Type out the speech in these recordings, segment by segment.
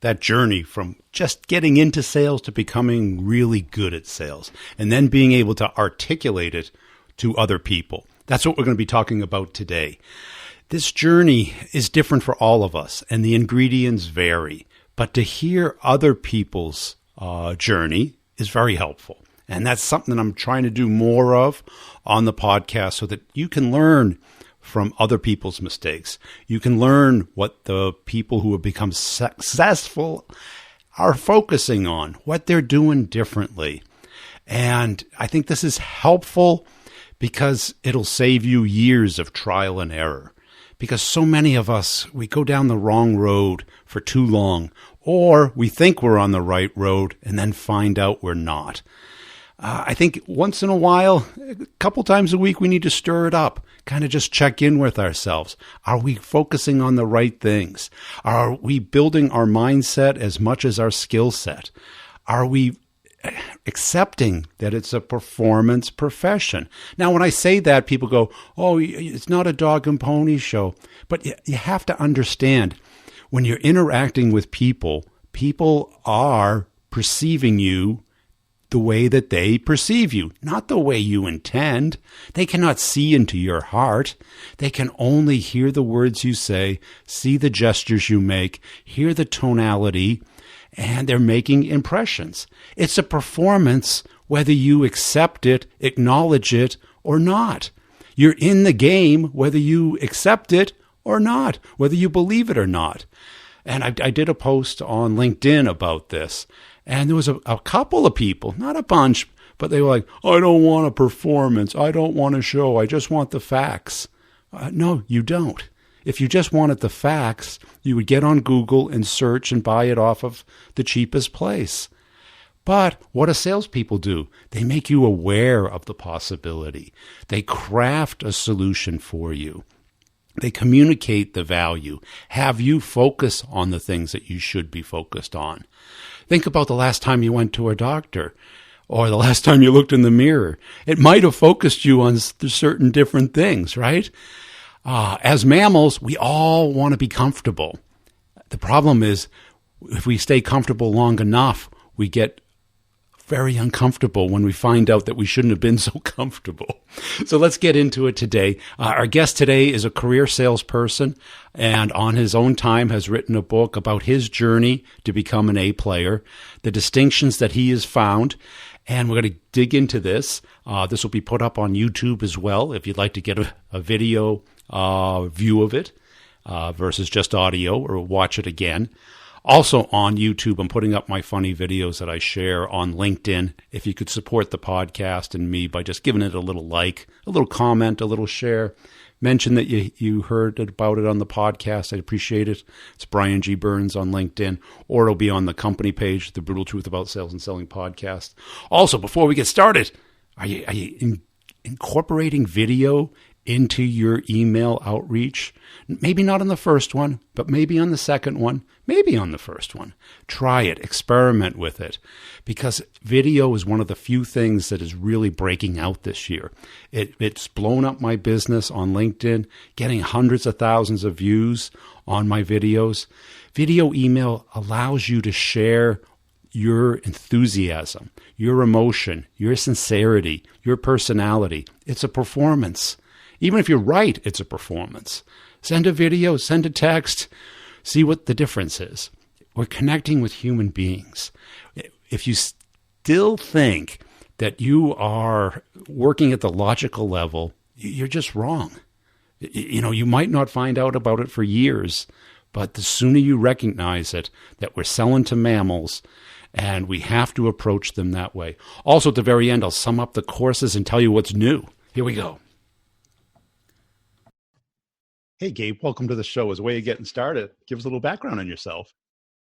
that journey from just getting into sales to becoming really good at sales, and then being able to articulate it to other people. That's what we're going to be talking about today. This journey is different for all of us, and the ingredients vary. But to hear other people's journey is very helpful. And that's something that I'm trying to do more of on the podcast so that you can learn from other people's mistakes. You can learn what the people who have become successful are focusing on, what they're doing differently. And I think this is helpful because it'll save you years of trial and error. Because so many of us, we go down the wrong road for too long, or we think we're on the right road and then find out we're not. I think once in a while, a couple times a week, we need to stir it up, kind of just check in with ourselves. Are we focusing on the right things? Are we building our mindset as much as our skill set? Are we accepting that it's a performance profession? Now, when I say that, people go, oh, it's not a dog and pony show. But you have to understand, when you're interacting with people, people are perceiving you the way that they perceive you, not the way you intend. They cannot see into your heart. They can only hear the words you say, see the gestures you make, hear the tonality, and they're making impressions. It's a performance whether you accept it, acknowledge it, or not. You're in the game whether you accept it or not, whether you believe it or not. And I did a post on LinkedIn about this. And there was a couple of people, not a bunch, but they were like, I don't want a performance. I don't want a show. I just want the facts. No, you don't. If you just wanted the facts, you would get on Google and search and buy it off of the cheapest place. But what do salespeople do? They make you aware of the possibility. They craft a solution for you. They communicate the value, have you focus on the things that you should be focused on. Think about the last time you went to a doctor or the last time you looked in the mirror. It might have focused you on certain different things, right? As mammals, we all want to be comfortable. The problem is if we stay comfortable long enough, we get very uncomfortable when we find out that we shouldn't have been so comfortable. So let's get into it today. Our guest today is a career salesperson and on his own time has written a book about his journey to become an A player, the distinctions that he has found. And we're going to dig into this. This will be put up on YouTube as well if you'd like to get a video view of it versus just audio or watch it again. Also on YouTube, I'm putting up my funny videos that I share on LinkedIn. If you could support the podcast and me by just giving it a little like, a little comment, a little share, mention that you heard about it on the podcast. I'd appreciate it. It's Brian G. Burns on LinkedIn, or it'll be on the company page, The Brutal Truth About Sales and Selling podcast. Also, before we get started, are you incorporating video into your email outreach? Maybe not on the first one, but maybe on the second one, maybe on the first one. Try it, experiment with it, because video is one of the few things that is really breaking out this year. It's blown up my business on LinkedIn, getting hundreds of thousands of views on my videos. Video email allows you to share your enthusiasm, your emotion, your sincerity, your personality. It's a performance. Even if you're right, it's a performance. Send a video, send a text, see what the difference is. We're connecting with human beings. If you still think that you are working at the logical level, you're just wrong. You might not find out about it for years, but the sooner you recognize it, that we're selling to mammals, and we have to approach them that way. Also, at the very end, I'll sum up the courses and tell you what's new. Here we go. Hey, Gabe, welcome to the show. As a way of getting started, give us a little background on yourself.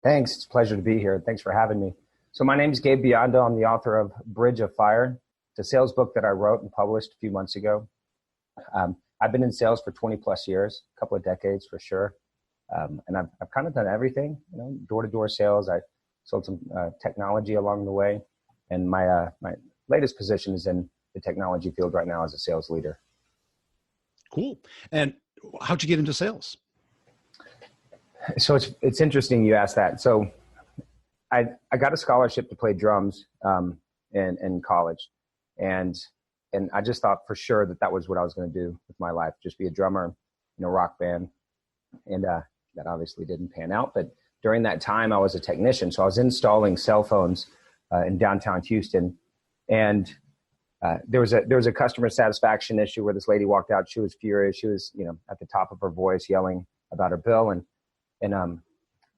Thanks. It's a pleasure to be here. Thanks for having me. So my name is Gabe Biondo. I'm the author of Bridge of Fire. It's a sales book that I wrote and published a few months ago. I've been in sales for 20 plus years, a couple of decades for sure. And I've kind of done everything, door-to-door sales. I sold some technology along the way. And my latest position is in the technology field right now as a sales leader. Cool. And how'd you get into sales? So it's interesting you asked that. So I got a scholarship to play drums in college, and I just thought for sure that was what I was going to do with my life, just be a drummer in a rock band, and that obviously didn't pan out. But during that time, I was a technician, so I was installing cell phones in downtown Houston, and there was a customer satisfaction issue where this lady walked out. She was furious. She was, at the top of her voice yelling about her bill. And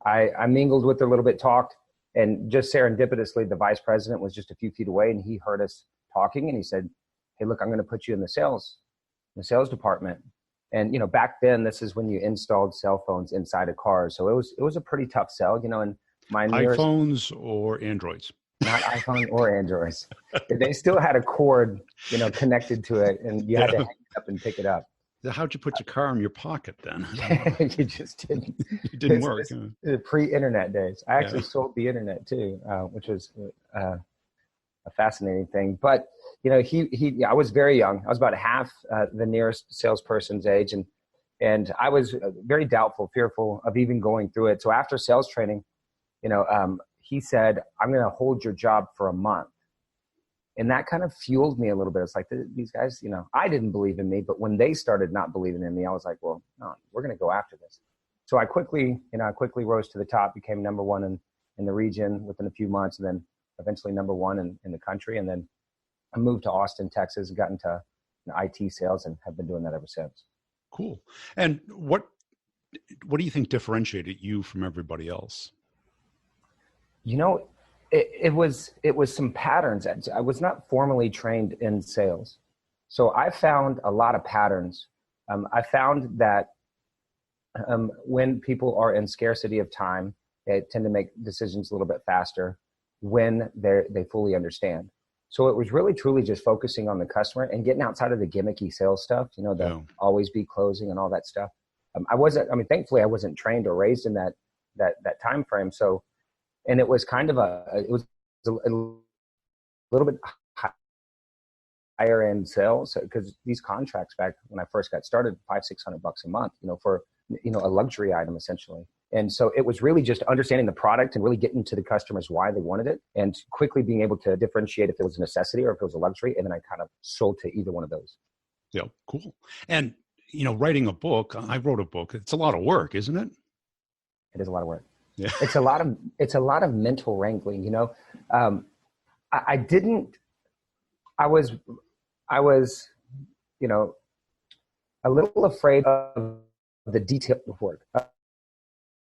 I mingled with her a little bit, talked, and just serendipitously, the vice president was just a few feet away, and he heard us talking, and he said, "Hey, look, I'm going to put you in the sales department." And, back then, this is when you installed cell phones inside of cars. So it was a pretty tough sell, and my nearest, iPhones or Androids? Not iPhone or Androids. They still had a cord, connected to it, and you had to hang it up and pick it up. How'd you put your car in your pocket then? You just didn't. It didn't work. The pre-internet days. I actually sold the internet too, which was a fascinating thing. But I was very young. I was about half the nearest salesperson's age, and I was very doubtful, fearful of even going through it. So after sales training, he said, "I'm going to hold your job for a month." And that kind of fueled me a little bit. It's like, these guys, I didn't believe in me, but when they started not believing in me, I was like, well, no, we're going to go after this. So I quickly rose to the top, became number one in the region within a few months, and then eventually number one in the country. And then I moved to Austin, Texas, and got into IT sales, and have been doing that ever since. Cool. And what do you think differentiated you from everybody else? It was some patterns. I was not formally trained in sales. So I found a lot of patterns. I found that when people are in scarcity of time, they tend to make decisions a little bit faster when they fully understand. So it was really, truly just focusing on the customer and getting outside of the gimmicky sales stuff, always be closing and all that stuff. Thankfully I wasn't trained or raised in that time frame. So, and it was kind of a little bit higher end sales, because these contracts back when I first got started, $500-600 a month, for a luxury item essentially. And so it was really just understanding the product and really getting to the customers why they wanted it, and quickly being able to differentiate if it was a necessity or if it was a luxury. And then I kind of sold to either one of those. Yeah, cool. And writing a book, I wrote a book. It's a lot of work, isn't it? It is a lot of work. Yeah. It's a lot of mental wrangling, I was, a little afraid of the detailed work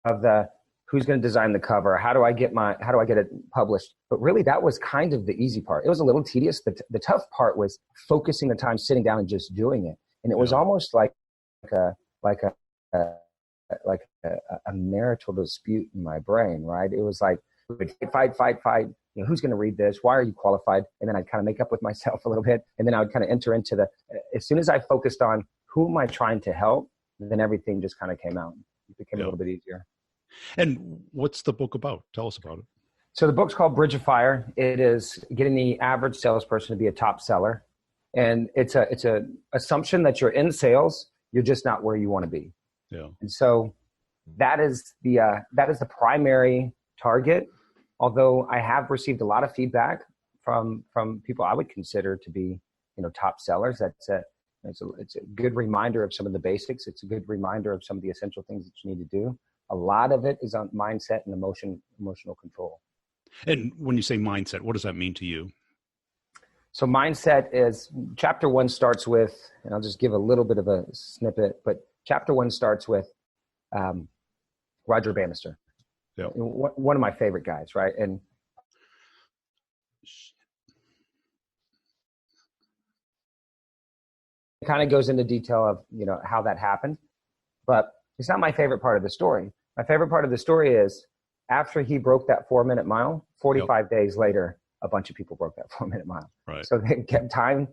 of the who's going to design the cover, how do I get it published? But really that was kind of the easy part. It was a little tedious. The tough part was focusing the time, sitting down and just doing it. And it was almost like a marital dispute in my brain, right? It was like, fight. Who's going to read this? Why are you qualified? And then I'd kind of make up with myself a little bit. And then I would kind of enter into as soon as I focused on who am I trying to help, then everything just kind of came out. It became a little bit easier. And what's the book about? Tell us about it. So the book's called Bridge of Fire. It is getting the average salesperson to be a top seller. And it's a assumption that you're in sales, you're just not where you want to be. Yeah. And so that is the primary target. Although I have received a lot of feedback from people I would consider to be, top sellers. It's a good reminder of some of the basics. It's a good reminder of some of the essential things that you need to do. A lot of it is on mindset and emotional control. And when you say mindset, what does that mean to you? So mindset is, chapter 1 starts with, and I'll just give a little bit of a snippet, but chapter 1 starts with Roger Bannister. Yeah. One of my favorite guys, right? And it kind of goes into detail of, how that happened, but it's not my favorite part of the story. My favorite part of the story is after he broke that 4-minute mile, 45 days later, a bunch of people broke that 4-minute mile. Right. So they kept time,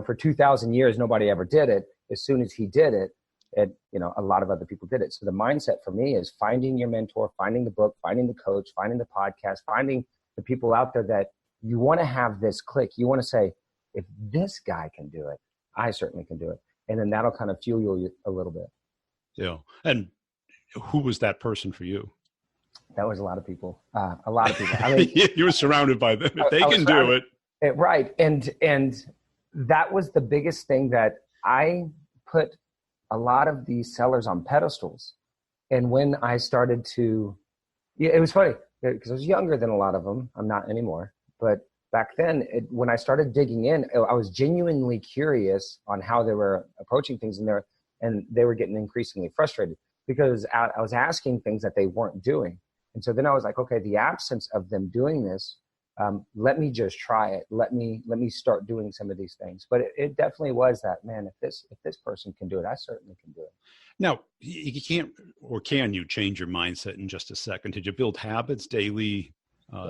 for 2,000 years, nobody ever did it. As soon as he did it, a lot of other people did it. So the mindset for me is finding your mentor, finding the book, finding the coach, finding the podcast, finding the people out there that you want to have this click. You want to say, if this guy can do it, I certainly can do it. And then that'll kind of fuel you a little bit. Yeah. And who was that person for you? That was a lot of people. A lot of people. I mean, you were surrounded by them. If they can do it. Right. And that was the biggest thing, that I put a lot of these sellers on pedestals. And when I started to, it was funny because I was younger than a lot of them. I'm not anymore. But back then, when I started digging in, I was genuinely curious on how they were approaching things, and they were getting increasingly frustrated because I was asking things that they weren't doing. And so then I was like, okay, the absence of them doing this, let me just try it. Let me start doing some of these things. But it definitely was that, man, if this person can do it, I certainly can do it. Now, you can't, or can you change your mindset in just a second? Did you build habits, daily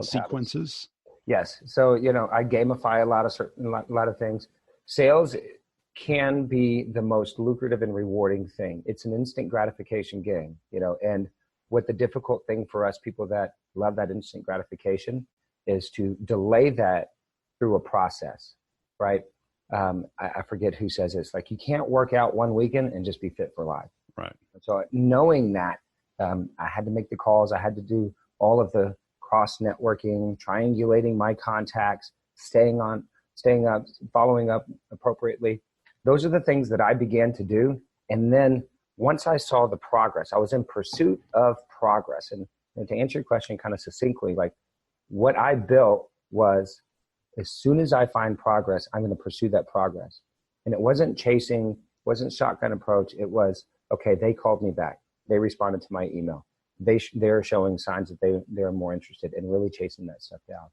sequences? Habits. Yes. So, I gamify a lot of things. Sales can be the most lucrative and rewarding thing. It's an instant gratification game, and what the difficult thing for us people that love that instant gratification is to delay that through a process, right? I forget who says this, like, you can't work out one weekend and just be fit for life. Right. So knowing that, I had to make the calls. I had to do all of the cross networking, triangulating my contacts, staying up, following up appropriately. Those are the things that I began to do. And then once I saw the progress, I was in pursuit of progress. And to answer your question kind of succinctly, like, what I built was, as soon as I find progress, I'm going to pursue that progress. And it wasn't chasing, wasn't shotgun approach. It was, okay, they called me back. They responded to my email. They're showing signs that they're more interested in really chasing that stuff down.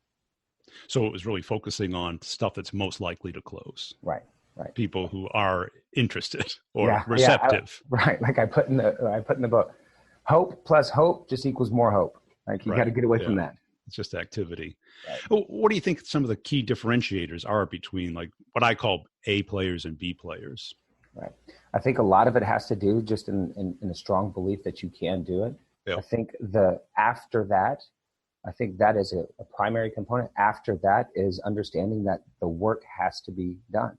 So it was really focusing on stuff that's most likely to close. Right. People who are interested or receptive. Right. Like I put in the book, hope plus hope just equals more hope. Like you got to get away from that. It's just activity. Right. What do you think some of the key differentiators are between, like, what I call A players and B players? Right. I think a lot of it has to do just in a strong belief that you can do it. Yep. I think after that, I think that is a primary component. After that is understanding that the work has to be done.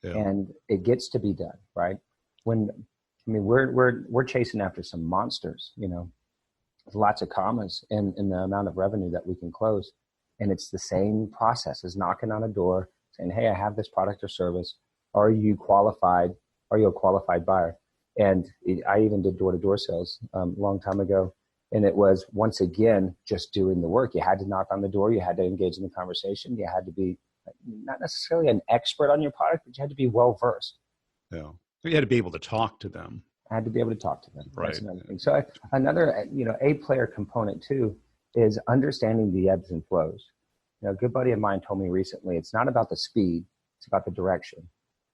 Yeah. And it gets to be done, right? We're chasing after some monsters, with lots of commas in the amount of revenue that we can close. And it's the same process as knocking on a door saying, hey, I have this product or service. Are you qualified? Are you a qualified buyer? And I even did door-to-door sales a long time ago. And it was, once again, just doing the work. You had to knock on the door. You had to engage in the conversation. You had to be not necessarily an expert on your product, but you had to be well-versed. Yeah. You had to be able to talk to them. I had to be able to talk to them. Right. That's another thing. So another, A player component too is understanding the ebbs and flows. A good buddy of mine told me recently, it's not about the speed, it's about the direction,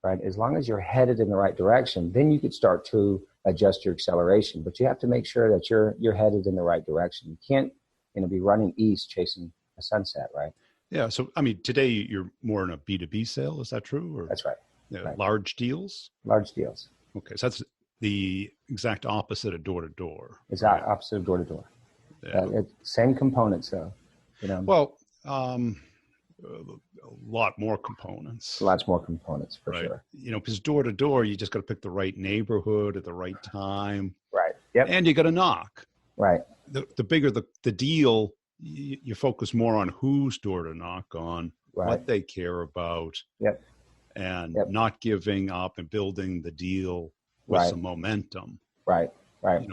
right? As long as you're headed in the right direction, then you could start to adjust your acceleration, but you have to make sure that you're headed in the right direction. You can't, be running east chasing a sunset, right? Yeah. So, today you're more in a B2B sale. Is that true? Or, that's right. Right. Large deals? Large deals. Okay. So that's the exact opposite of door-to-door. It's opposite of door-to-door. Yeah. Same components, though. Well, a lot more components. Lots more components, for sure. Because door-to-door, you just got to pick the right neighborhood at the right time. Right. Yep. And you got to knock. Right. The bigger the deal, you focus more on whose door to knock on, what they care about. Yep. And not giving up and building the deal with some momentum. Right. Right.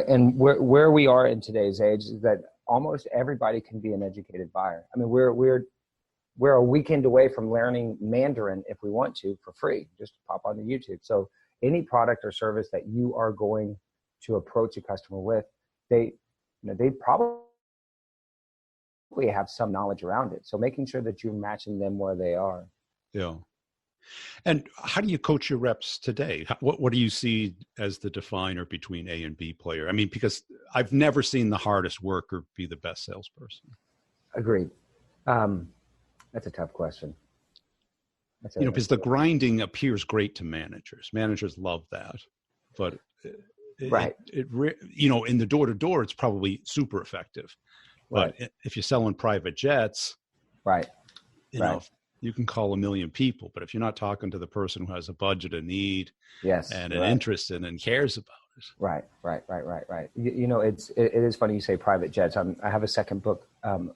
And where we are in today's age is that almost everybody can be an educated buyer. We're a weekend away from learning Mandarin if we want to for free, just pop onto YouTube. So any product or service that you are going to approach a customer with, they probably have some knowledge around it. So making sure that you're matching them where they are. Yeah. And how do you coach your reps today? What do you see as the definer between A and B player? Because I've never seen the hardest worker be the best salesperson. Agreed. That's a tough question. Because the grinding appears great to managers. Managers love that. But in the door-to-door, it's probably super effective. But if you're selling private jets, you can call 1 million people, but if you're not talking to the person who has a budget, a need, and an interest in and cares about Right. It is funny you say private jets. I have a second book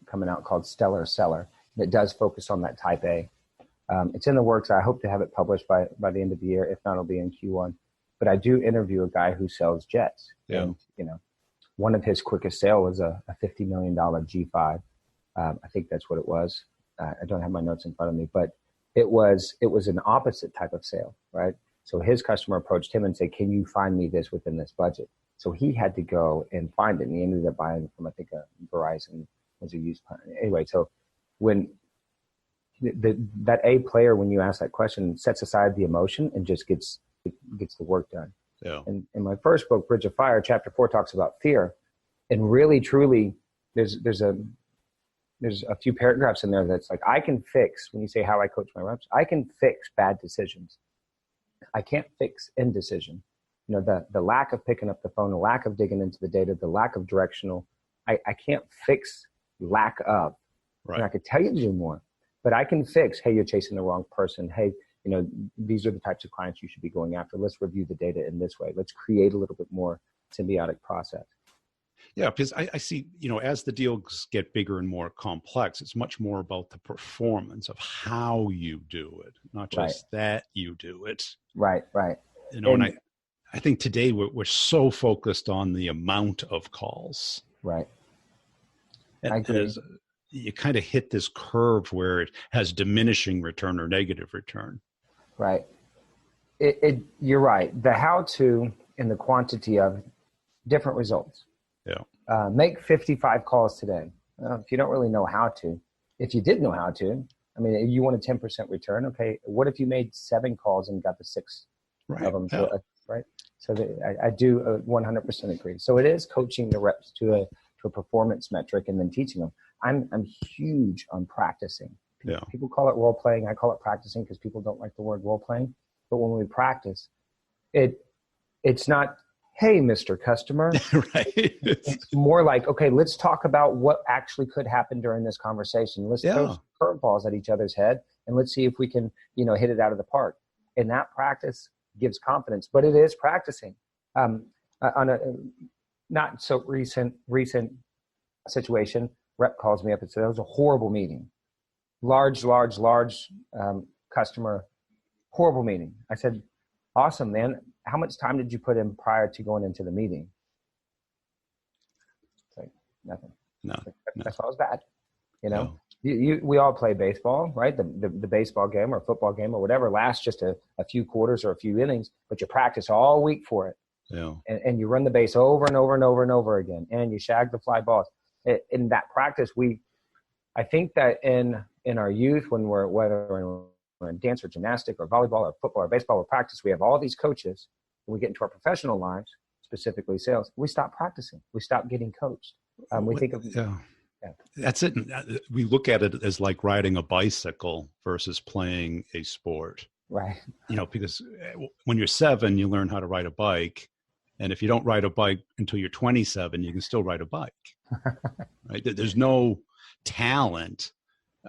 coming out called Stellar Seller that does focus on that type A. It's in the works. I hope to have it published by the end of the year. If not, it'll be in Q1. But I do interview a guy who sells jets. Yeah. And, one of his quickest sale was a $50 million G5. I think that's what it was. I don't have my notes in front of me, but it was an opposite type of sale, right? So his customer approached him and said, can you find me this within this budget? So he had to go and find it. And he ended up buying from, I think, Verizon was a used plan. Anyway, so when that A player, when you ask that question, sets aside the emotion and just gets the work done. Yeah. And in my first book, Bridge of Fire, chapter 4 talks about fear. And really, truly, there's a few paragraphs in there that's like, I can fix, when you say how I coach my reps, I can fix bad decisions. I can't fix indecision. The lack of picking up the phone, the lack of digging into the data, the lack of directional. I can't fix lack of. Right. And I could tell you to do more, but I can fix, hey, you're chasing the wrong person. Hey, these are the types of clients you should be going after. Let's review the data in this way. Let's create a little bit more symbiotic process. Yeah, because I see, as the deals get bigger and more complex, it's much more about the performance of how you do it, not just that you do it. Right. And I think today we're so focused on the amount of calls. Right. And I agree. You kind of hit this curve where it has diminishing return or negative return. Right. You're right. The how-to and the quantity of different results. Yeah. Make 55 calls today. If you don't really know how to, if you did know how to, you want a 10% return. Okay. What if you made 7 calls and got the 6 of them? Yeah. Right. So I do 100% agree. So it is coaching the reps to a performance metric and then teaching them. I'm huge on practicing. Yeah. People call it role playing. I call it practicing because people don't like the word role playing. But when we practice, it's not, hey, Mr. Customer. Right. It's more like, okay, let's talk about what actually could happen during this conversation. Let's throw curveballs at each other's head and let's see if we can, hit it out of the park. And that practice gives confidence, but it is practicing. On a not so recent situation, rep calls me up and said, it was a horrible meeting. Large customer, horrible meeting. I said, awesome, man. How much time did you put in prior to going into the meeting? It's like, nothing. No. That's all was bad. No. We all play baseball, right? The baseball game or football game or whatever lasts just a few quarters or a few innings, but you practice all week for it. Yeah. And you run the base over and over and over and over again, and you shag the fly balls. In that practice, I think that in our youth, whether we're in dance or gymnastic or volleyball or football or baseball or practice, we have all these coaches. When we get into our professional lives, specifically sales, we stop practicing. We stop getting coached. We think of That's it. We look at it as like riding a bicycle versus playing a sport. Right. Because when you're 7, you learn how to ride a bike. And if you don't ride a bike until you're 27, you can still ride a bike. Right? There's no talent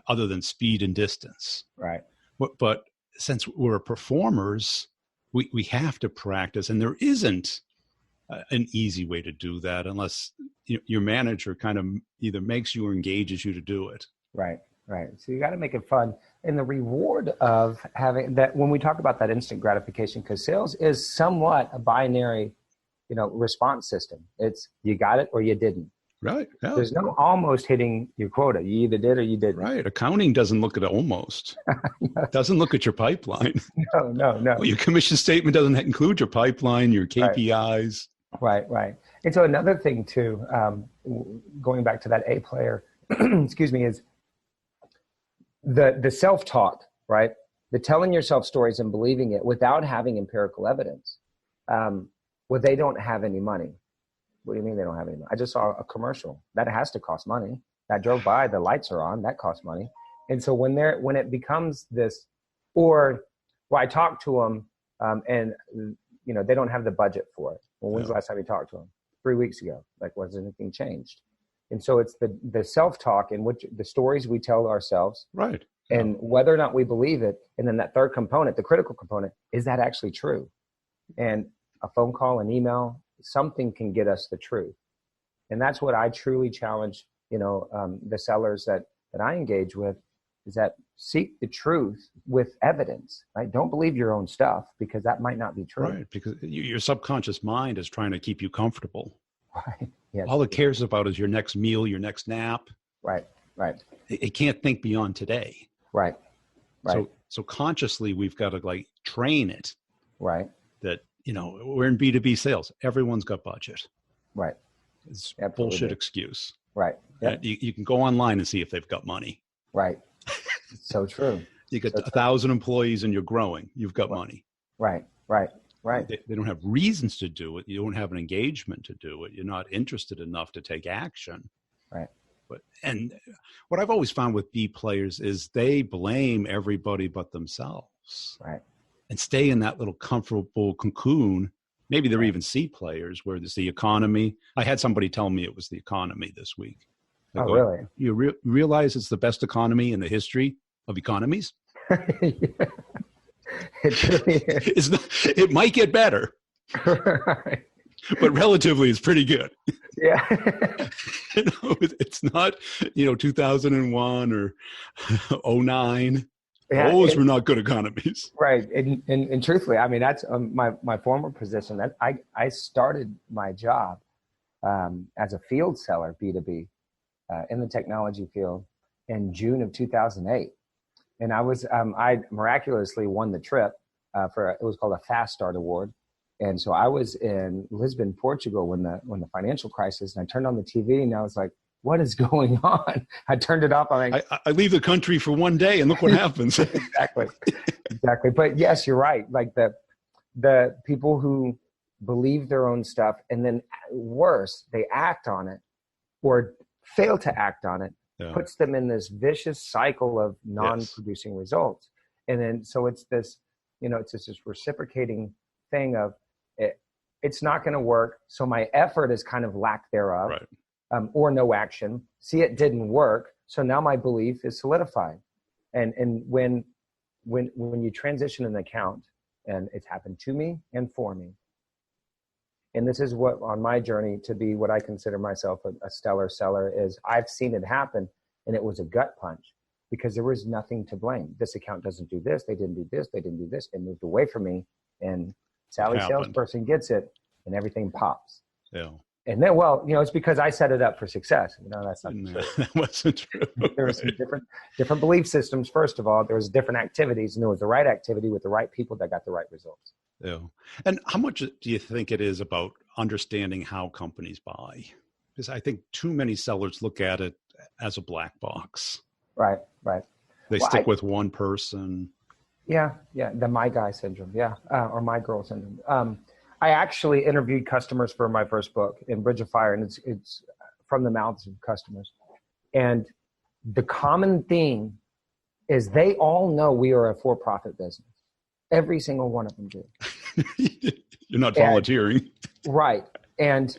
other than speed and distance. Right. But since we're performers, we have to practice. And there isn't an easy way to do that unless your manager kind of either makes you or engages you to do it. Right. So you got to make it fun. And the reward of having that, when we talk about that instant gratification, because sales is somewhat a binary, response system. It's you got it or you didn't. Right. Yeah. There's no almost hitting your quota. You either did or you didn't. Right. Accounting doesn't look at almost. Doesn't look at your pipeline. No. Well, your commission statement doesn't include your pipeline, your KPIs. Right. And so another thing too, going back to that A player, excuse me, is the self-talk, right? The telling yourself stories and believing it without having empirical evidence. Well, they don't have any money. What do you mean they don't have any money? I just saw a commercial. That has to cost money. I drove by, the lights are on, that costs money. And so when it becomes this, I talk to them and they don't have the budget for it. Well, when's the last time you talked to them? 3 weeks ago. Like, was anything changed? And so it's the self-talk and the stories we tell ourselves. Right. And whether or not we believe it. And then that third component, the critical component, is that actually true? And a phone call, an email, something can get us the truth. And that's what I truly challenge, the sellers that I engage with, is that seek the truth with evidence, right? Don't believe your own stuff, because that might not be true. Right, because your subconscious mind is trying to keep you comfortable. Right. Yes. All it cares about is your next meal, your next nap. Right. It can't think beyond today. Right. So consciously, we've got to train it. Right. That, we're in B2B sales. Everyone's got budget. Right. It's a bullshit excuse. Right. Yep. You can go online and see if they've got money. Right. So true. You got 1,000 employees and you're growing. You've got money. Right. They don't have reasons to do it. You don't have an engagement to do it. You're not interested enough to take action. Right. And what I've always found with B players is they blame everybody but themselves. Right. And stay in that little comfortable cocoon. Maybe they're even C players where there's the economy. I had somebody tell me it was the economy this week. Really? You realize it's the best economy in the history of economies? It really is. It might get better. Right. But relatively, it's pretty good. Yeah. It's not, 2001 or 2009. Yeah, Those were not good economies. Right. And truthfully, I mean, that's my former position. That I started my job as a field seller, B2B, in the technology field in June of 2008. And I miraculously won the trip it was called a Fast Start Award. And so I was in Lisbon, Portugal when the financial crisis, and I turned on the TV and I was like, what is going on? I turned it off. I leave the country for one day and look what happens. Exactly. But yes, you're right. Like the people who believe their own stuff, and then worse, they act on it or fail to act on it, puts them in this vicious cycle of non-producing results. And then, so it's this, it's just this reciprocating thing of it's not going to work. So my effort is kind of lack thereof. Right. Or no action. See, it didn't work. So now my belief is solidified. And when you transition an account, and it's happened to me and for me, and this is what on my journey to be what I consider myself a stellar seller is, I've seen it happen, and it was a gut punch because there was nothing to blame. This account doesn't do this. They didn't do this. They didn't do this. It moved away from me, and Sally salesperson gets it, and everything pops. Yeah. And then, it's because I set it up for success. That's not true. That wasn't true. There were some different belief systems. First of all, there was different activities, and there was the right activity with the right people that got the right results. Yeah. And how much do you think it is about understanding how companies buy? Because I think too many sellers look at it as a black box. Right. They stick with one person. Yeah. The my guy syndrome. Yeah. Or my girl syndrome. I actually interviewed customers for my first book in Bridge of Fire, and it's from the mouths of customers. And the common theme is they all know we are a for-profit business. Every single one of them do. You're not volunteering. Right. And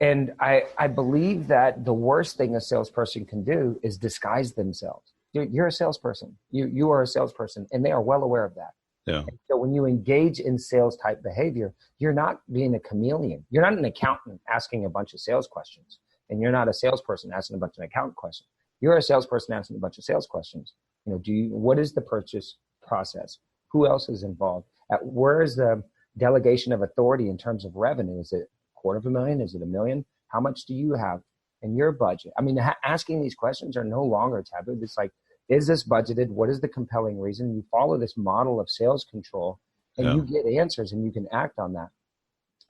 I believe that the worst thing a salesperson can do is disguise themselves. You're a salesperson. You are a salesperson, and they are well aware of that. Yeah. So when you engage in sales type behavior, you're not being a chameleon. You're not an accountant asking a bunch of sales questions, and you're not a salesperson asking a bunch of accountant questions. You're a salesperson asking a bunch of sales questions. What is the purchase process? Who else is involved? Where is the delegation of authority in terms of revenue? Is it $250,000? Is it $1 million? How much do you have in your budget? I mean, asking these questions are no longer taboo. It's like, is this budgeted? What is the compelling reason? You follow this model of sales control, and you get answers, and you can act on that.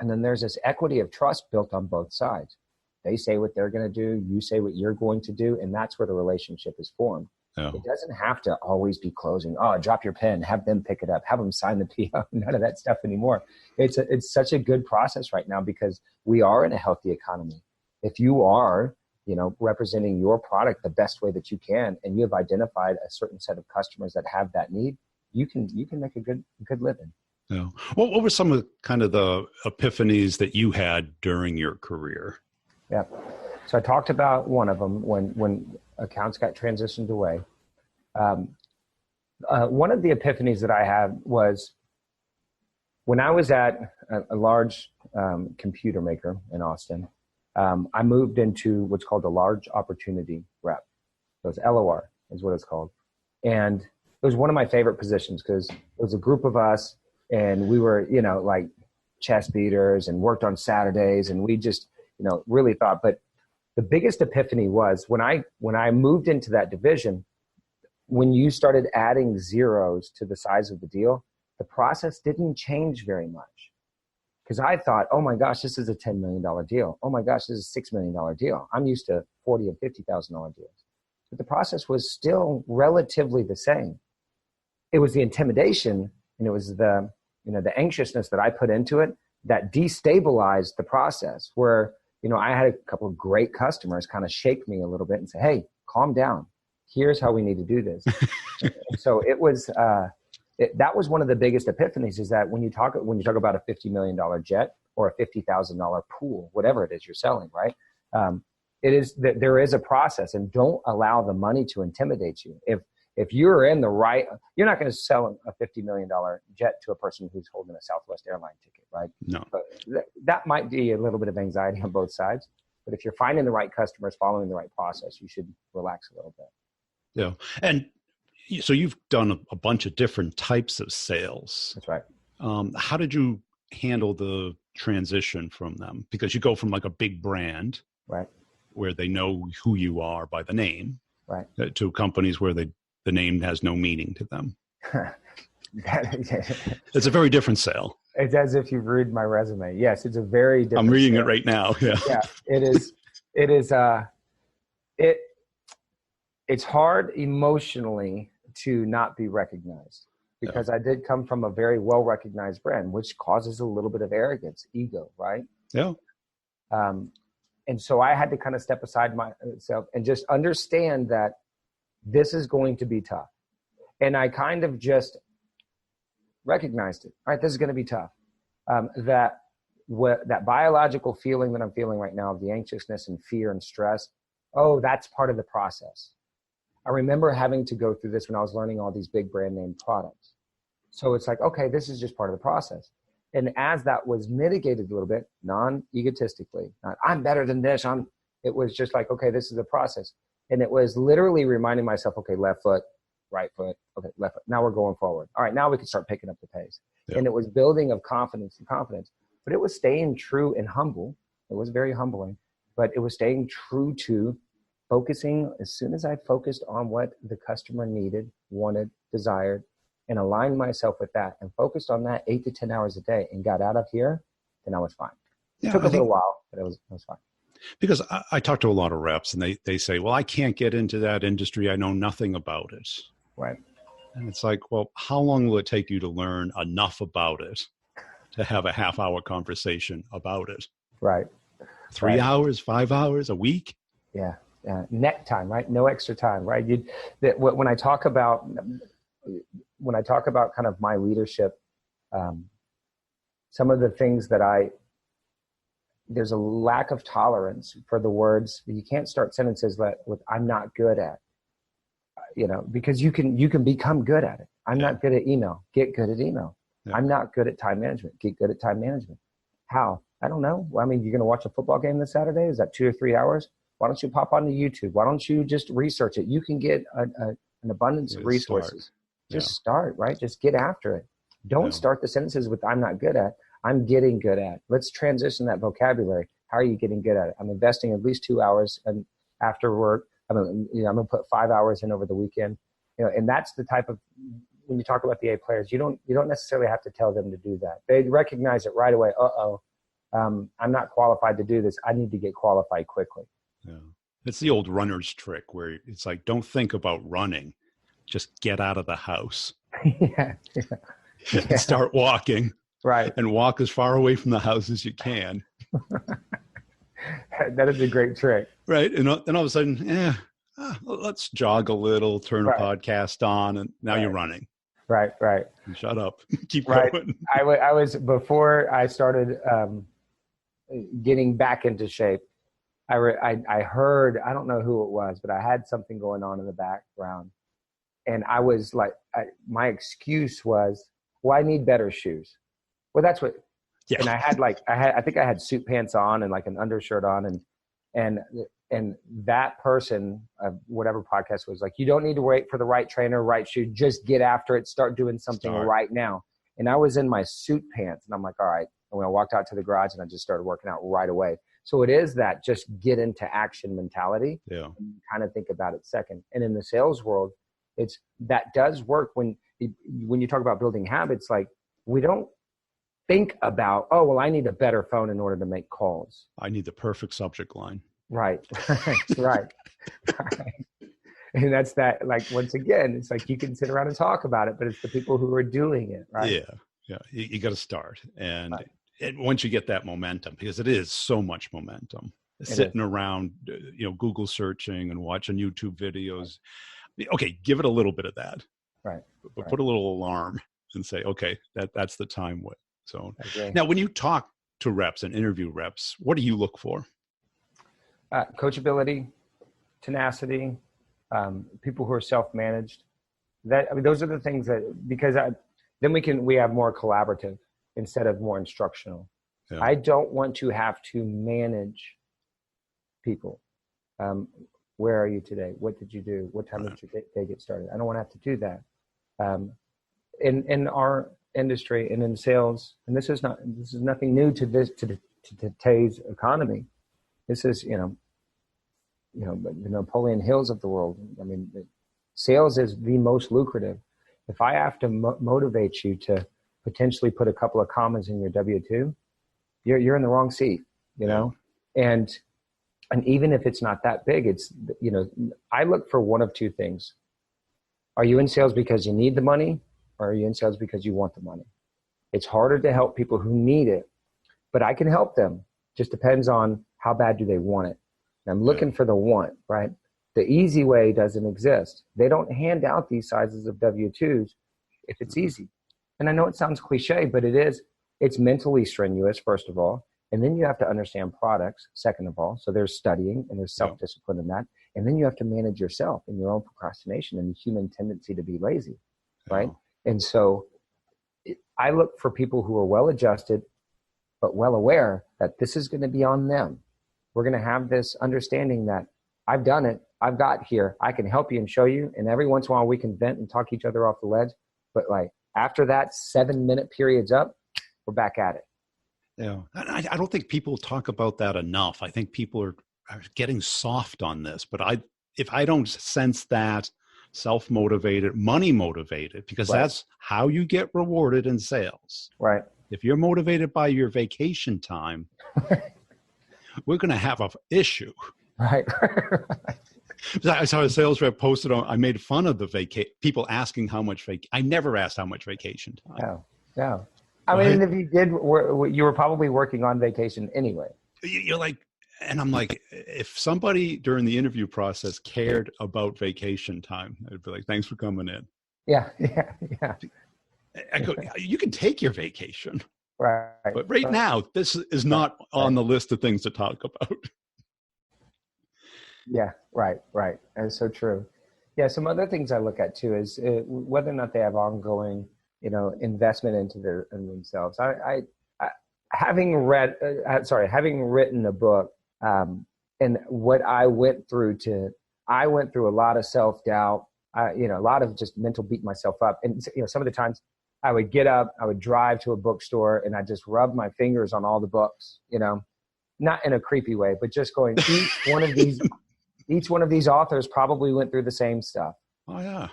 And then there's this equity of trust built on both sides. They say what they're going to do. You say what you're going to do. And that's where the relationship is formed. Yeah. It doesn't have to always be closing. Oh, drop your pen, have them pick it up, have them sign the PO. None of that stuff anymore. It's such a good process right now because we are in a healthy economy. If you are representing your product the best way that you can, and you have identified a certain set of customers that have that need, you can make a good living. Yeah. What were some of kind of the epiphanies that you had during your career? Yeah. So I talked about one of them when accounts got transitioned away. One of the epiphanies that I had was When I was at a large computer maker in Austin, I moved into what's called a large opportunity rep. So it's LOR is what it's called. And it was one of my favorite positions because it was a group of us and we were, like chest beaters and worked on Saturdays, and we just, really thought. But the biggest epiphany was when I moved into that division, when you started adding zeros to the size of the deal, the process didn't change very much. Because I thought, oh my gosh, this is a $10 million deal. Oh my gosh, this is a $6 million deal. I'm used to $40,000 and $50,000 deals. But the process was still relatively the same. It was the intimidation and it was the anxiousness that I put into it that destabilized the process, where, I had a couple of great customers kind of shake me a little bit and say, hey, calm down. Here's how we need to do this. So it was, that was one of the biggest epiphanies, is that when you talk about a $50 million jet or a $50,000 pool, whatever it is you're selling, right? It is that there is a process, and don't allow the money to intimidate you. If you're in the right, you're not going to sell a $50 million jet to a person who's holding a Southwest airline ticket, right? No. But that might be a little bit of anxiety on both sides. But if you're finding the right customers, following the right process, you should relax a little bit. Yeah. And so you've done a bunch of different types of sales. That's right. How did you handle the transition from them? Because you go from like a big brand, right, where they know who you are by the name, right, to companies where the name has no meaning to them. It's a very different sale. It's as if you've read my resume. Yes, it's a very different I'm reading sale. it right now. Yeah. Yeah, it is. It's hard emotionally to not be recognized, because I did come from a very well-recognized brand, which causes a little bit of arrogance, ego, right? Yeah. And so I had to kind of step aside myself and just understand that this is going to be tough. And I kind of just recognized it. All right, this is going to be tough. That biological feeling that I'm feeling right now of the anxiousness and fear and stress, that's part of the process. I remember having to go through this when I was learning all these big brand name products. So it's like, okay, this is just part of the process. And as that was mitigated a little bit, non-egotistically, not I'm better than this, it was just like, okay, this is the process. And it was literally reminding myself, okay, left foot, right foot, okay, left foot. Now we're going forward. All right, now we can start picking up the pace. Yeah. And it was building of confidence, but it was staying true and humble. It was very humbling, but it was staying true to focusing. As soon as I focused on what the customer needed, wanted, desired, and aligned myself with that and focused on that 8 to 10 hours a day and got out of here, then I was fine. It took a little while, but it was fine. Because I talk to a lot of reps and they say, well, I can't get into that industry. I know nothing about it. Right. And it's like, well, how long will it take you to learn enough about it to have a half-hour conversation about it? Right. 3 hours, 5 hours, a week? Yeah. Net time, right? No extra time, right? When I talk about kind of my leadership, some of the things that there's a lack of tolerance for the words. You can't start sentences with "I'm not good at," because you can become good at it. I'm not good at email. Get good at email. Yeah. I'm not good at time management. Get good at time management. How? I don't know. Well, I mean, you're going to watch a football game this Saturday? Is that 2 or 3 hours? Why don't you pop onto YouTube? Why don't you just research it? You can get an abundance of resources. Just start, right? Just get after it. Don't start the sentences with "I'm not good at." I'm getting good at. Let's transition that vocabulary. How are you getting good at it? I'm investing at least 2 hours, and after work, I'm going to put 5 hours in over the weekend. And that's the type of, when you talk about the A players, you don't necessarily have to tell them to do that. They recognize it right away. I'm not qualified to do this. I need to get qualified quickly. Yeah, it's the old runner's trick where it's like, don't think about running, just get out of the house. Yeah. Start walking. Right. And walk as far away from the house as you can. That is a great trick. Right. And then all of a sudden, let's jog a little, turn a podcast on, and now you're running. Right. And shut up. Keep going. I was, before I started getting back into shape, I heard, I don't know who it was, but I had something going on in the background. And I was like, my excuse was, well, I need better shoes. Well, that's what, Yeah. and I think I had suit pants on and like an undershirt on, and that person, whatever podcast was like, you don't need to wait for the right trainer, right shoe, just get after it, start doing something right now. And I was in my suit pants and I'm like, all right. And when I walked out to the garage and I just started working out right away. So it is that just get into action mentality. Yeah. And kind of think about it second. And in the sales world, that does work when you talk about building habits. Like, we don't think about, oh, well, I need a better phone in order to make calls. I need the perfect subject line. Right. Right. And that's that, like, once again, it's like you can sit around and talk about it, but it's the people who are doing it, right? Yeah. Yeah. You got to start. And once you get that momentum, because it is so much momentum, sitting around, Google searching and watching YouTube videos. Okay, give it a little bit of that. Right. But put a little alarm and say, okay, that's the time zone. Okay. Now, when you talk to reps and interview reps, what do you look for? Coachability, tenacity, people who are self-managed. Those are the things that, because then we have more collaborative instead of more instructional. Yeah. I don't want to have to manage people. Where are you today? What did you do? What time did your day get started? I don't want to have to do that. In our industry and in sales, and this is nothing new to today's economy. This is, the Napoleon Hills of the world. I mean, sales is the most lucrative. If I have to motivate you to potentially put a couple of commas in your W-2, you're in the wrong seat, and even if it's not that big, it's, I look for one of two things. Are you in sales because you need the money, or are you in sales because you want the money? It's harder to help people who need it, but I can help them. Just depends on how bad do they want it. And I'm looking for the want, right? The easy way doesn't exist. They don't hand out these sizes of W-2s if it's easy. And I know it sounds cliche, but it is. It's mentally strenuous, first of all. And then you have to understand products, second of all. So there's studying and there's self-discipline in that. And then you have to manage yourself and your own procrastination and the human tendency to be lazy, right? And so I look for people who are well-adjusted, but well aware that this is going to be on them. We're going to have this understanding that I've done it. I've got here. I can help you and show you. And every once in a while we can vent and talk each other off the ledge. But like after that 7-minute period's up, we're back at it. Yeah. And I don't think people talk about that enough. I think people are getting soft on this, but if I don't sense that self-motivated, money motivated, because that's how you get rewarded in sales. Right. If you're motivated by your vacation time, we're going to have an issue. Right. I saw a sales rep posted on, I made fun of the people asking how much I never asked how much vacation time. No. I mean, if you did, you were probably working on vacation anyway. You're like, and I'm like, if somebody during the interview process cared about vacation time, I'd be like, thanks for coming in. Yeah. I go, you can take your vacation. Right. But now, this is not on the list of things to talk about. Yeah, right. That's so true. Yeah, some other things I look at too is whether or not they have ongoing, investment into themselves. Having written a book, and what I went through a lot of self-doubt, a lot of just mental beating myself up. And, some of the times I would get up, I would drive to a bookstore and I just rub my fingers on all the books, not in a creepy way, but just going, each one of these authors probably went through the same stuff. Oh yeah.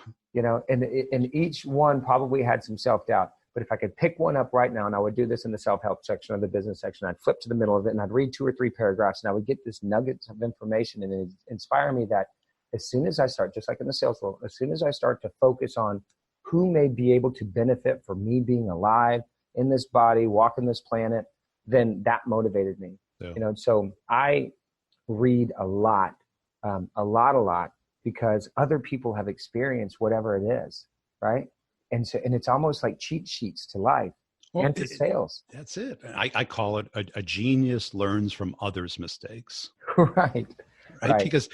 And each one probably had some self-doubt. But if I could pick one up right now, and I would do this in the self-help section or the business section, I'd flip to the middle of it and I'd read 2 or 3 paragraphs and I would get this nuggets of information, and it inspire me that as soon as I start, just like in the sales world, as soon as I start to focus on who may be able to benefit from me being alive in this body, walking this planet, then that motivated me. Yeah. So I read a lot, because other people have experienced whatever it is, right? And it's almost like cheat sheets to life and to sales. That's it. I call it a genius learns from others' mistakes. Right. Because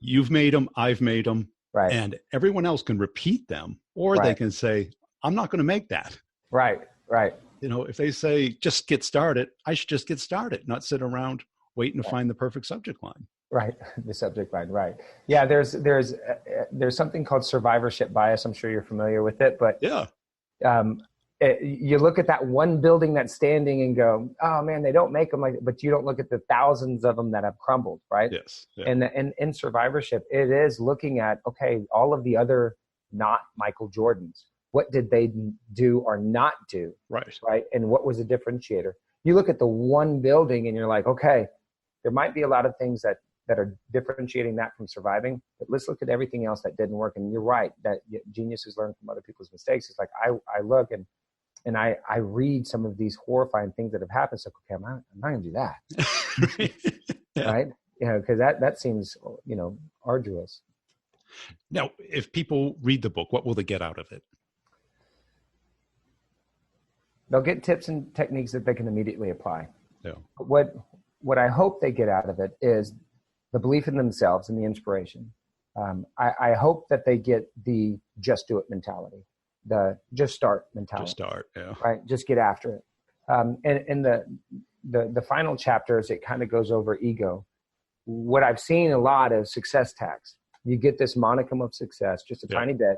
you've made them, I've made them, and everyone else can repeat them, or they can say, I'm not going to make that. Right. If they say just get started, I should just get started, not sit around waiting to find the perfect subject line. Right. The subject line. Right. Yeah. There's something called survivorship bias. I'm sure you're familiar with it, but yeah. You look at that one building that's standing and go, oh man, they don't make them like, but you don't look at the thousands of them that have crumbled. Right. Yes. Yeah. And in survivorship, it is looking at, okay, all of the other not Michael Jordans, what did they do or not do? Right. Right. And what was a differentiator? You look at the one building and you're like, okay, there might be a lot of things that are differentiating that from surviving, but let's look at everything else that didn't work. And you're right, that geniuses learn from other people's mistakes. It's like, I look and I read some of these horrifying things that have happened. So, okay, I'm not going to do that. Yeah. Right. Because that seems, arduous. Now, if people read the book, what will they get out of it? They'll get tips and techniques that they can immediately apply. Yeah. What I hope they get out of it is the belief in themselves and the inspiration. I hope that they get the just do it mentality, the just start mentality. Just start, yeah. Right, just get after it. And the final chapters, it kind of goes over ego. What I've seen a lot is success tax. You get this monicum of success, just a tiny bit,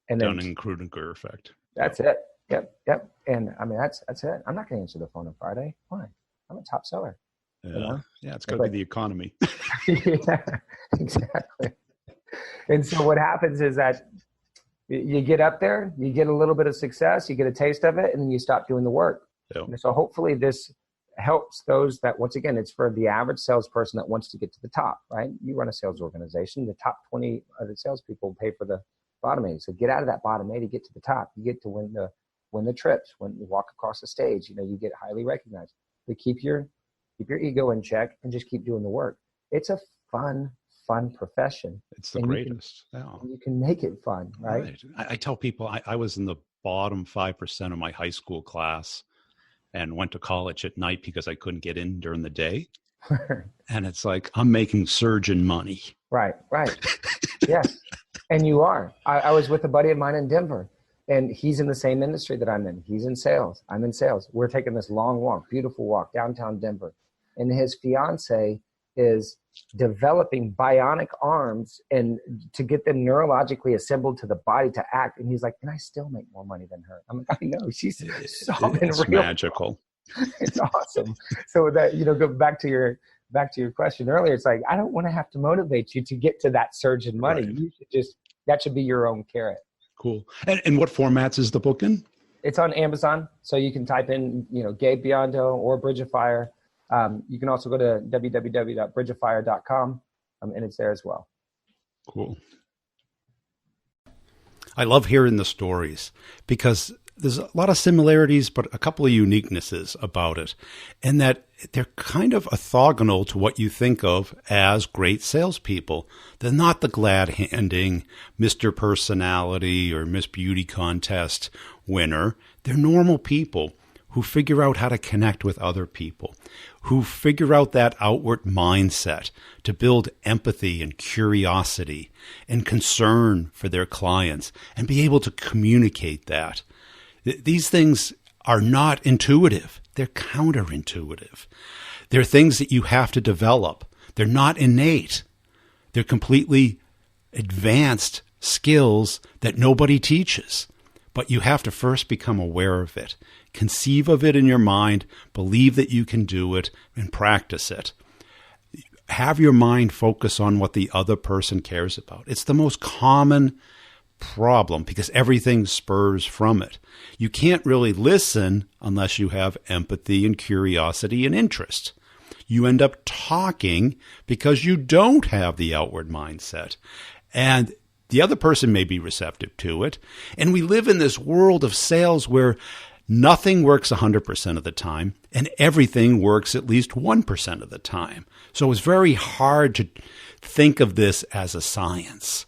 and then Dunning-Kruger effect. That's it. Yep. And I mean, that's it. I'm not going to answer the phone on Friday. Why? I'm a top seller. Yeah, it's got to be the economy. Yeah, exactly. And so what happens is that you get up there, you get a little bit of success, you get a taste of it, and then you stop doing the work. Yeah. And so hopefully this helps those that, once again, it's for the average salesperson that wants to get to the top, right? You run a sales organization, the top 20 of the salespeople pay for the bottom 80. So get out of that bottom 80, get to the top. You get to win the trips. When you walk across the stage, you get highly recognized. But keep your ego in check and just keep doing the work. It's a fun profession. It's the greatest. You can make it fun, right? I tell people I was in the bottom 5% of my high school class and went to college at night because I couldn't get in during the day. And it's like, I'm making surgeon money. Right. Yes. And you are. I was with a buddy of mine in Denver, and he's in the same industry that I'm in. He's in sales. I'm in sales. We're taking this long walk, beautiful walk, downtown Denver. And his fiance is developing bionic arms and to get them neurologically assembled to the body to act. And he's like, and I still make more money than her. I'm like, I know, she's solving it's real magical. It's awesome. So that, go back to your question earlier. It's like, I don't want to have to motivate you to get to that surgeon money. Right. You should that should be your own carrot. Cool. And what formats is the book in? It's on Amazon. So you can type in, Gabe Biondo or Bridge of Fire. You can also go to www.bridgeoffire.com, and it's there as well. Cool. I love hearing the stories because there's a lot of similarities, but a couple of uniquenesses about it, and that they're kind of orthogonal to what you think of as great salespeople. They're not the glad-handing Mr. Personality or Miss Beauty contest winner. They're normal people who figure out how to connect with other people, who figure out that outward mindset to build empathy and curiosity and concern for their clients and be able to communicate that. These things are not intuitive. They're counterintuitive. They're things that you have to develop. They're not innate. They're completely advanced skills that nobody teaches. But you have to first become aware of it, conceive of it in your mind, believe that you can do it, and practice it. Have your mind focus on what the other person cares about. It's the most common problem because everything spurs from it. You can't really listen unless you have empathy and curiosity and interest. You end up talking because you don't have the outward mindset. And the other person may be receptive to it. And we live in this world of sales where nothing works 100% of the time and everything works at least 1% of the time. So it's very hard to think of this as a science.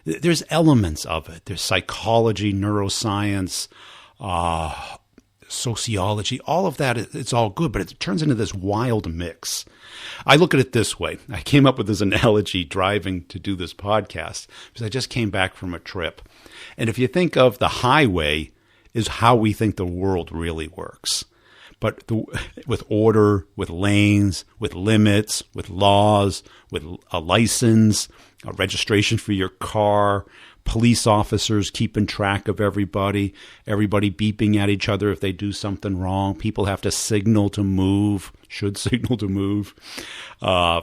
There's elements of it. There's psychology, neuroscience, sociology, all of that. It's all good, but it turns into this wild mix. I look at it this way. I came up with this analogy driving to do this podcast because I just came back from a trip. And if you think of the highway, is how we think the world really works. But with order, with lanes, with limits, with laws, with a license, a registration for your car, police officers keeping track of everybody beeping at each other if they do something wrong. People have to signal to move, should signal to move.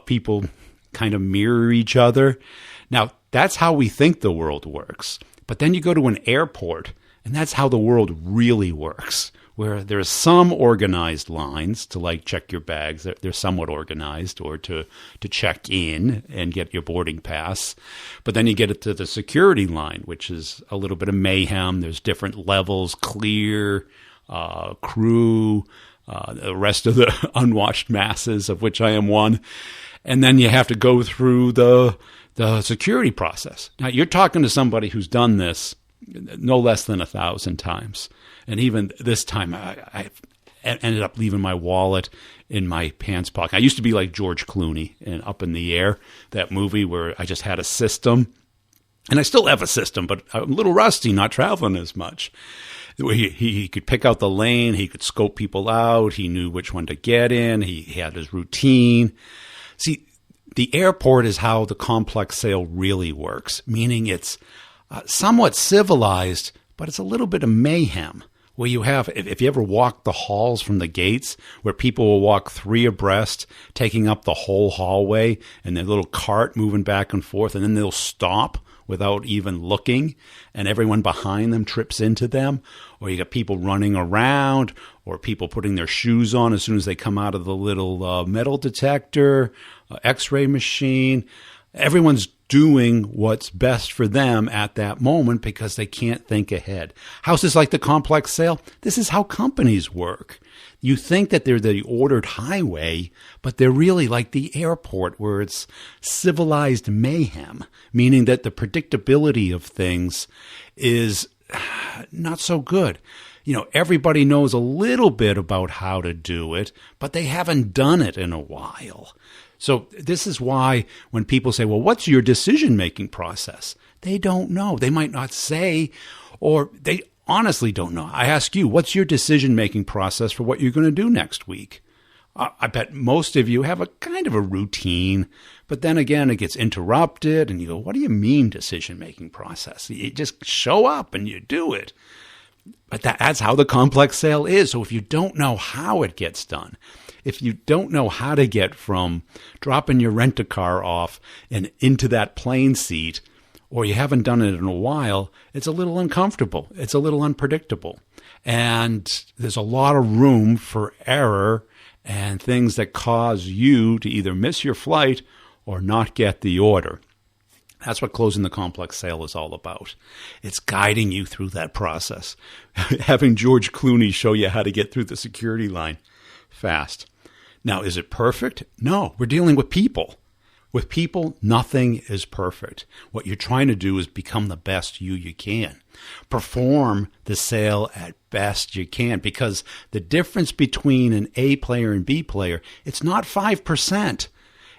People kind of mirror each other. Now, that's how we think the world works. But then you go to an airport, and that's how the world really works, where there's some organized lines to like check your bags. They're somewhat organized, or to check in and get your boarding pass. But then you get it to the security line, which is a little bit of mayhem. There's different levels, clear, crew, the rest of the unwashed masses, of which I am one. And then you have to go through the security process. Now, you're talking to somebody who's done this no less than 1,000 times. And even this time, I ended up leaving my wallet in my pants pocket. I used to be like George Clooney in Up in the Air, that movie where I just had a system. And I still have a system, but I'm a little rusty, not traveling as much. He could pick out the lane. He could scope people out. He knew which one to get in. He had his routine. See, the airport is how the complex sale really works, meaning it's somewhat civilized, but it's a little bit of mayhem. Where you have, if you ever walk the halls from the gates, where people will walk 3 abreast, taking up the whole hallway, and their little cart moving back and forth, and then they'll stop without even looking, and everyone behind them trips into them. Or you got people running around, or people putting their shoes on as soon as they come out of the little metal detector, x-ray machine. Everyone's doing what's best for them at that moment because they can't think ahead. Houses like the complex sale, this is how companies work. You think that they're the ordered highway, but they're really like the airport, where it's civilized mayhem, meaning that the predictability of things is not so good. You know, everybody knows a little bit about how to do it, but they haven't done it in a while. So this is why when people say, well, what's your decision-making process? They don't know. They might not say, or they honestly don't know. I ask you, what's your decision-making process for what you're going to do next week? I bet most of you have a kind of a routine, but then again, it gets interrupted, and you go, what do you mean decision-making process? You just show up and you do it. But that's how the complex sale is. So if you don't know how it gets done, if you don't know how to get from dropping your rent-a-car off and into that plane seat, or you haven't done it in a while, it's a little uncomfortable. It's a little unpredictable. And there's a lot of room for error and things that cause you to either miss your flight or not get the order. That's what closing the complex sale is all about. It's guiding you through that process. Having George Clooney show you how to get through the security line fast. Now, is it perfect? No, we're dealing with people. With people, nothing is perfect. What you're trying to do is become the best you can. Perform the sale at best you can, because the difference between an A player and B player, it's not 5%.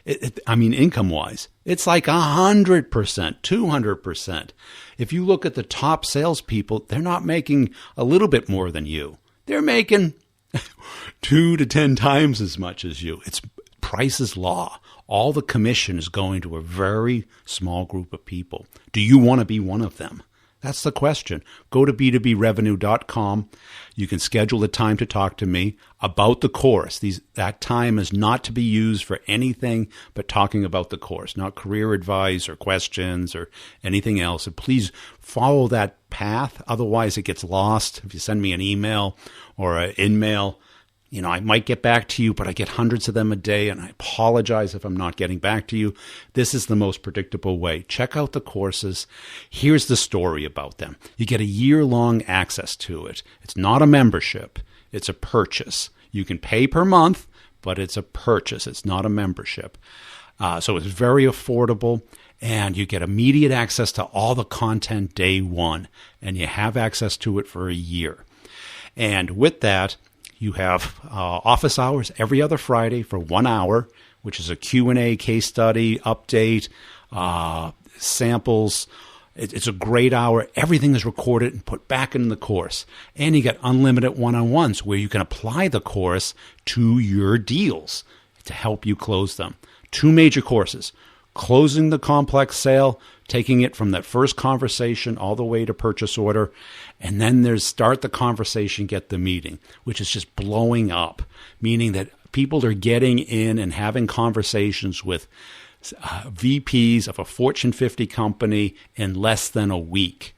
Income-wise, it's like 100%, 200%. If you look at the top salespeople, they're not making a little bit more than you. They're making 2 to 10 times as much as you. It's price is law. All the commission is going to a very small group of people. Do you want to be one of them? That's the question. Go to b2brevenue.com. You can schedule a time to talk to me about the course. That time is not to be used for anything but talking about the course, not career advice or questions or anything else. And please follow that path. Otherwise, it gets lost. If you send me an email or an in-mail, I might get back to you, but I get hundreds of them a day, and I apologize if I'm not getting back to you. This is the most predictable way. Check out the courses. Here's the story about them. You get a year-long access to it. It's not a membership. It's a purchase. You can pay per month, but it's a purchase. It's not a membership. So it's very affordable, and you get immediate access to all the content day one, and you have access to it for a year. And with that, you have office hours every other Friday for 1 hour, which is a Q&A, case study, update, samples, It's a great hour. Everything is recorded and put back in the course. And you get unlimited one-on-ones where you can apply the course to your deals to help you close them. 2 major courses: closing the complex sale, taking it from that first conversation all the way to purchase order. And then there's start the conversation, get the meeting, which is just blowing up, meaning that people are getting in and having conversations with VPs of a Fortune 50 company in less than a week.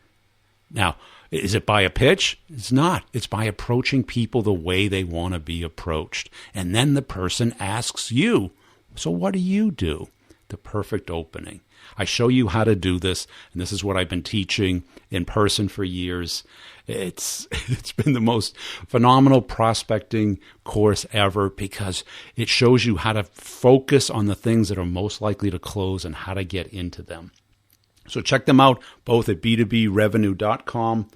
Now, is it by a pitch? It's not. It's by approaching people the way they want to be approached. And then the person asks you, so what do you do? The perfect opening. I show you how to do this, and this is what I've been teaching in person for years. It's been the most phenomenal prospecting course ever because it shows you how to focus on the things that are most likely to close and how to get into them. So check them out both at b2brevenue.com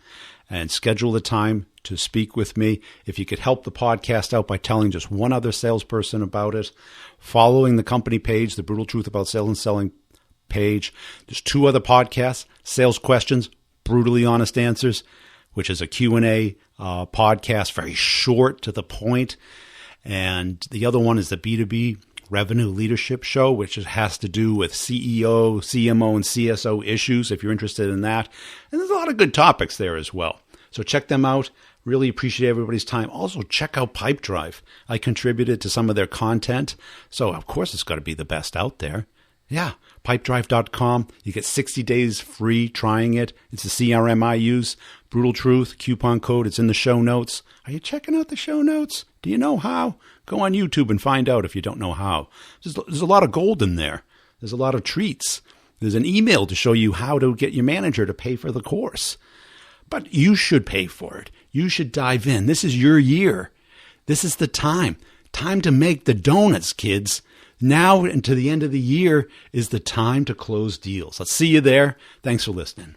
and schedule the time to speak with me. If you could help the podcast out by telling just one other salesperson about it, following the company page, The Brutal Truth About Sales and Selling page. There's 2 other podcasts: Sales Questions, Brutally Honest Answers, which is a Q&A podcast, very short, to the point. And the other one is the B2B Revenue Leadership Show, which has to do with CEO, CMO, and CSO issues, if you're interested in that. And there's a lot of good topics there as well. So check them out. Really appreciate everybody's time. Also, check out Pipedrive. I contributed to some of their content. So, of course, it's got to be the best out there. Yeah, pipedrive.com. You get 60 days free trying it. It's the CRM I use. Brutal Truth, coupon code. It's in the show notes. Are you checking out the show notes? Do you know how? Go on YouTube and find out if you don't know how. There's a lot of gold in there. There's a lot of treats. There's an email to show you how to get your manager to pay for the course. But you should pay for it. You should dive in. This is your year. This is the time. Time to make the donuts, kids. Now and to the end of the year is the time to close deals. I'll see you there. Thanks for listening.